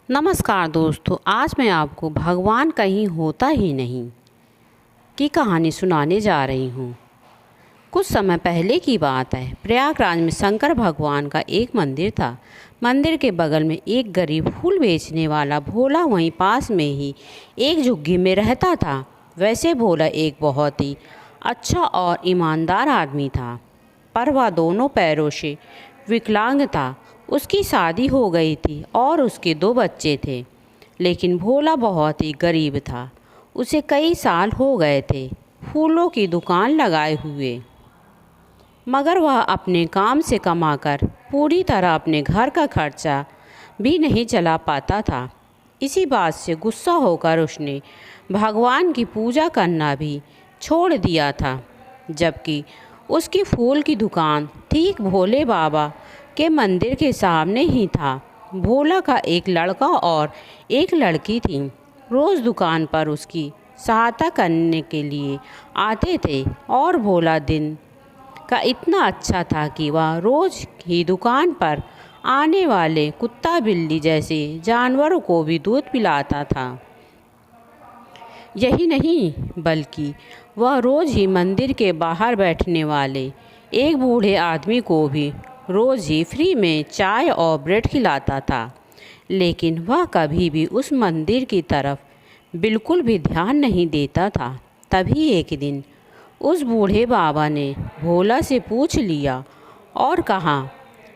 नमस्कार दोस्तों, आज मैं आपको भगवान कहीं होता ही नहीं की कहानी सुनाने जा रही हूँ। कुछ समय पहले की बात है। प्रयागराज में शंकर भगवान का एक मंदिर था। मंदिर के बगल में एक गरीब फूल बेचने वाला भोला वहीं पास में ही एक झुग्गी में रहता था। वैसे भोला एक बहुत ही अच्छा और ईमानदार आदमी था, पर वह दोनों पैरों से विकलांग था। उसकी शादी हो गई थी और उसके 2 बच्चे थे, लेकिन भोला बहुत ही गरीब था। उसे कई साल हो गए थे फूलों की दुकान लगाए हुए, मगर वह अपने काम से कमाकर पूरी तरह अपने घर का खर्चा भी नहीं चला पाता था। इसी बात से गुस्सा होकर उसने भगवान की पूजा करना भी छोड़ दिया था। जबकि उसकी फूल की दुकान ठीक भोले बाबा के मंदिर के सामने ही था। भोला का एक लड़का और एक लड़की थी। रोज़ दुकान पर उसकी सहायता करने के लिए आते थे और भोला दिन का इतना अच्छा था कि वह रोज़ ही दुकान पर आने वाले कुत्ता बिल्ली जैसे जानवरों को भी दूध पिलाता था। यही नहीं, बल्कि वह रोज़ ही मंदिर के बाहर बैठने वाले एक बूढ़े आदमी को भी रोज़ ही फ्री में चाय और ब्रेड खिलाता था। लेकिन वह कभी भी उस मंदिर की तरफ बिल्कुल भी ध्यान नहीं देता था। तभी एक दिन उस बूढ़े बाबा ने भोला से पूछ लिया और कहा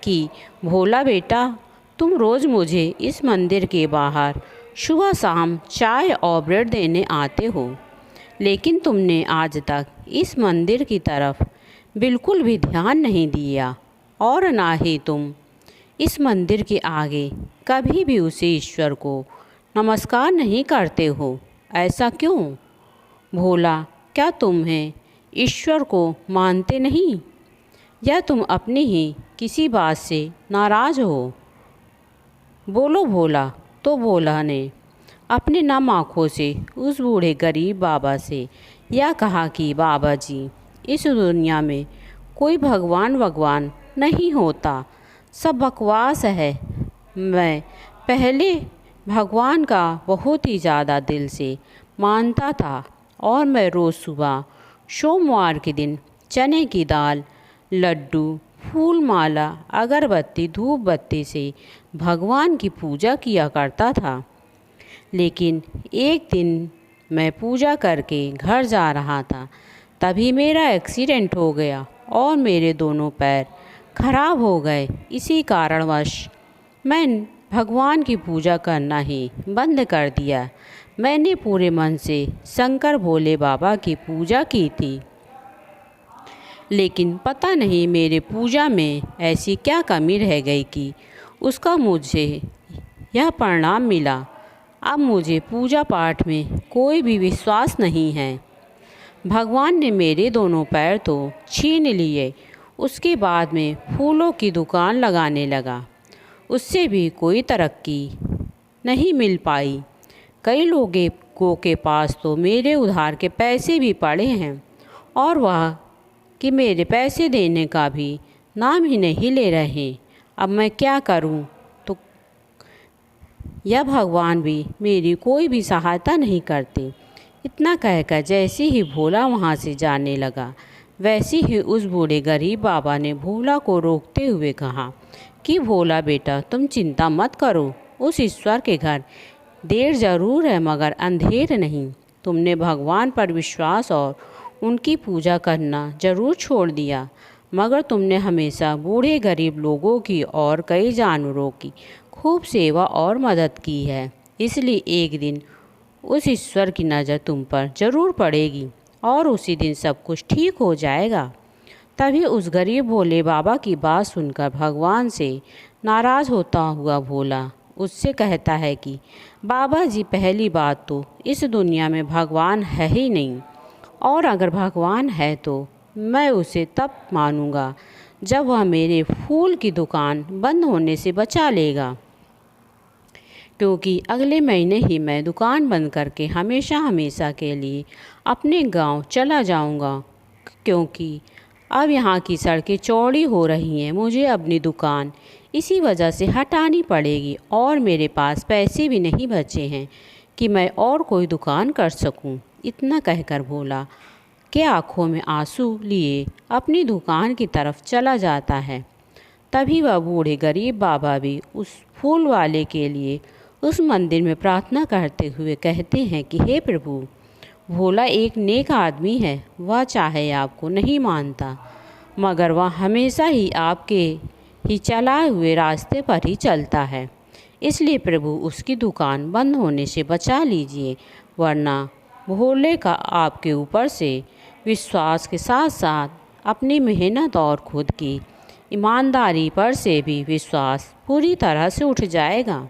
कि भोला बेटा, तुम रोज़ मुझे इस मंदिर के बाहर सुबह शाम चाय और ब्रेड देने आते हो, लेकिन तुमने आज तक इस मंदिर की तरफ बिल्कुल भी ध्यान नहीं दिया और ना ही तुम इस मंदिर के आगे कभी भी उसे ईश्वर को नमस्कार नहीं करते हो। ऐसा क्यों? भोला, क्या तुम्हें ईश्वर को मानते नहीं, या तुम अपनी ही किसी बात से नाराज़ हो? बोलो भोला। तो भोला ने अपने नम आँखों से उस बूढ़े गरीब बाबा से यह कहा कि बाबा जी, इस दुनिया में कोई भगवान नहीं होता, सब बकवास है। मैं पहले भगवान का बहुत ही ज़्यादा दिल से मानता था और मैं रोज़ सुबह सोमवार के दिन चने की दाल, लड्डू, फूल माला, अगरबत्ती, धूप बत्ती से भगवान की पूजा किया करता था। लेकिन एक दिन मैं पूजा करके घर जा रहा था, तभी मेरा एक्सीडेंट हो गया और मेरे दोनों पैर खराब हो गए। इसी कारणवश मैं भगवान की पूजा करना ही बंद कर दिया। मैंने पूरे मन से शंकर भोले बाबा की पूजा की थी, लेकिन पता नहीं मेरे पूजा में ऐसी क्या कमी रह गई कि उसका मुझे यह परिणाम मिला। अब मुझे पूजा पाठ में कोई भी विश्वास नहीं है। भगवान ने मेरे दोनों पैर तो छीन लिए, उसके बाद में फूलों की दुकान लगाने लगा। उससे भी कोई तरक्की नहीं मिल पाई। कई लोगों के पास तो मेरे उधार के पैसे भी पड़े हैं और वह कि मेरे पैसे देने का भी नाम ही नहीं ले रहे। अब मैं क्या करूं? तो यह भगवान भी मेरी कोई भी सहायता नहीं करते। इतना कहकर जैसे ही भोला वहाँ से जाने लगा, वैसे ही उस बूढ़े गरीब बाबा ने भोला को रोकते हुए कहा कि भोला बेटा, तुम चिंता मत करो। उस ईश्वर के घर देर ज़रूर है, मगर अंधेर नहीं। तुमने भगवान पर विश्वास और उनकी पूजा करना ज़रूर छोड़ दिया, मगर तुमने हमेशा बूढ़े गरीब लोगों की और कई जानवरों की खूब सेवा और मदद की है। इसलिए एक दिन उस ईश्वर की नज़र तुम पर ज़रूर पड़ेगी और उसी दिन सब कुछ ठीक हो जाएगा। तभी उस गरीब भोले बाबा की बात सुनकर भगवान से नाराज़ होता हुआ भोला उससे कहता है कि बाबा जी, पहली बात तो इस दुनिया में भगवान है ही नहीं, और अगर भगवान है तो मैं उसे तब मानूंगा जब वह मेरे फूल की दुकान बंद होने से बचा लेगा, क्योंकि अगले महीने ही मैं दुकान बंद करके हमेशा हमेशा के लिए अपने गांव चला जाऊंगा, क्योंकि अब यहाँ की सड़कें चौड़ी हो रही हैं। मुझे अपनी दुकान इसी वजह से हटानी पड़ेगी और मेरे पास पैसे भी नहीं बचे हैं कि मैं और कोई दुकान कर सकूं। इतना कहकर भोला के आँखों में आंसू लिए अपनी दुकान की तरफ चला जाता है। तभी वह बूढ़े गरीब बाबा भी उस फूल वाले के लिए उस मंदिर में प्रार्थना करते हुए कहते हैं कि हे प्रभु, भोला एक नेक आदमी है। वह चाहे आपको नहीं मानता, मगर वह हमेशा ही आपके ही चलाए हुए रास्ते पर ही चलता है। इसलिए प्रभु उसकी दुकान बंद होने से बचा लीजिए, वरना भोले का आपके ऊपर से विश्वास के साथ साथ अपनी मेहनत और खुद की ईमानदारी पर से भी विश्वास पूरी तरह से उठ जाएगा।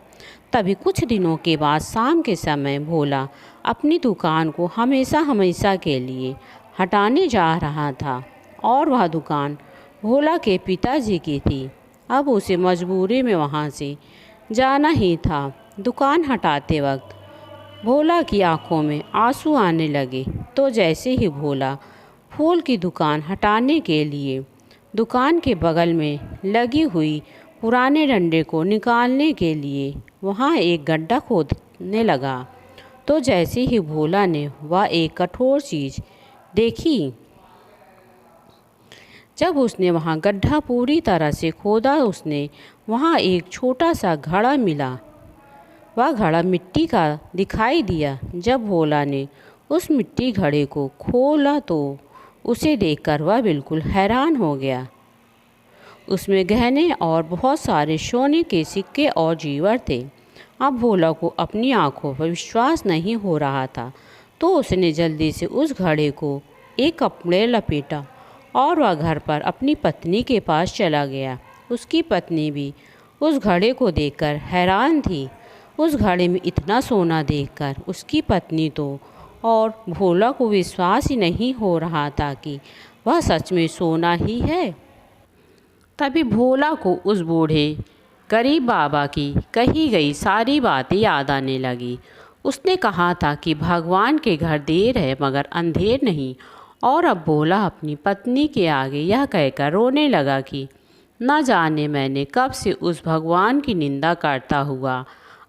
तभी कुछ दिनों के बाद शाम के समय भोला अपनी दुकान को हमेशा हमेशा के लिए हटाने जा रहा था और वह दुकान भोला के पिताजी की थी। अब उसे मजबूरी में वहाँ से जाना ही था। दुकान हटाते वक्त भोला की आंखों में आंसू आने लगे। तो जैसे ही भोला फूल की दुकान हटाने के लिए दुकान के बगल में लगी हुई पुराने डंडे को निकालने के लिए वहाँ एक गड्ढा खोदने लगा, तो जैसे ही भोला ने वह एक कठोर चीज़ देखी। जब उसने वहाँ गड्ढा पूरी तरह से खोदा, उसने वहाँ एक छोटा सा घड़ा मिला। वह घड़ा मिट्टी का दिखाई दिया। जब भोला ने उस मिट्टी घड़े को खोला तो उसे देखकर वह बिल्कुल हैरान हो गया। उसमें गहने और बहुत सारे सोने के सिक्के और जीवर थे। अब भोला को अपनी आंखों पर विश्वास नहीं हो रहा था, तो उसने जल्दी से उस घड़े को एक कपड़े लपेटा और वह घर पर अपनी पत्नी के पास चला गया। उसकी पत्नी भी उस घड़े को देखकर हैरान थी। उस घड़े में इतना सोना देखकर उसकी पत्नी तो और भोला को विश्वास ही नहीं हो रहा था कि वह सच में सोना ही है। तभी भोला को उस बूढ़े गरीब बाबा की कही गई सारी बातें याद आने लगी। उसने कहा था कि भगवान के घर देर है मगर अंधेर नहीं, और अब भोला अपनी पत्नी के आगे यह कहकर रोने लगा कि न जाने मैंने कब से उस भगवान की निंदा करता हुआ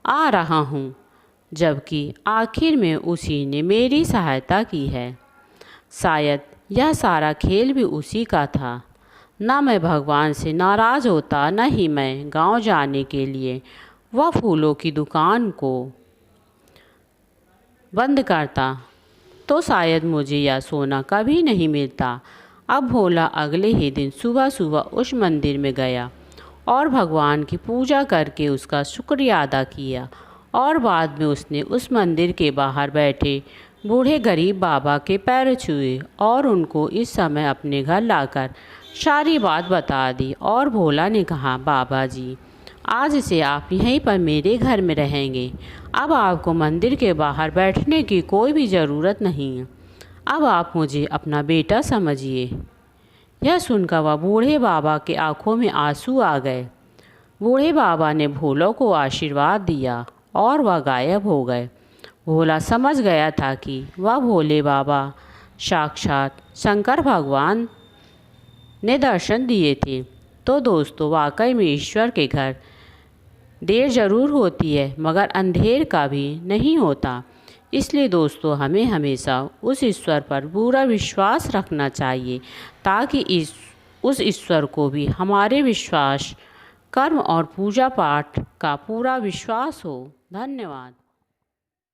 आ रहा हूँ, जबकि आखिर में उसी ने मेरी सहायता की है। शायद यह सारा खेल भी उसी का था। न मैं भगवान से नाराज़ होता, न ही मैं गांव जाने के लिए वह फूलों की दुकान को बंद करता, तो शायद मुझे यह सोना कभी नहीं मिलता। अब भोला अगले ही दिन सुबह सुबह उस मंदिर में गया और भगवान की पूजा करके उसका शुक्रिया अदा किया, और बाद में उसने उस मंदिर के बाहर बैठे बूढ़े गरीब बाबा के पैर छुए और उनको इस समय अपने घर लाकर सारी बात बता दी। और भोला ने कहा, बाबा जी, आज से आप यहीं पर मेरे घर में रहेंगे। अब आपको मंदिर के बाहर बैठने की कोई भी ज़रूरत नहीं है। अब आप मुझे अपना बेटा समझिए। यह सुनकर वह बूढ़े बाबा के आंखों में आंसू आ गए। बूढ़े बाबा ने भोला को आशीर्वाद दिया और वह गायब हो गए। भोला समझ गया था कि वह भोले बाबा साक्षात शंकर भगवान ने दर्शन दिए थे। तो दोस्तों, वाकई में ईश्वर के घर देर ज़रूर होती है मगर अंधेर का भी नहीं होता। इसलिए दोस्तों, हमें हमेशा उस ईश्वर पर पूरा विश्वास रखना चाहिए, ताकि उस ईश्वर को भी हमारे विश्वास, कर्म और पूजा पाठ का पूरा विश्वास हो। धन्यवाद।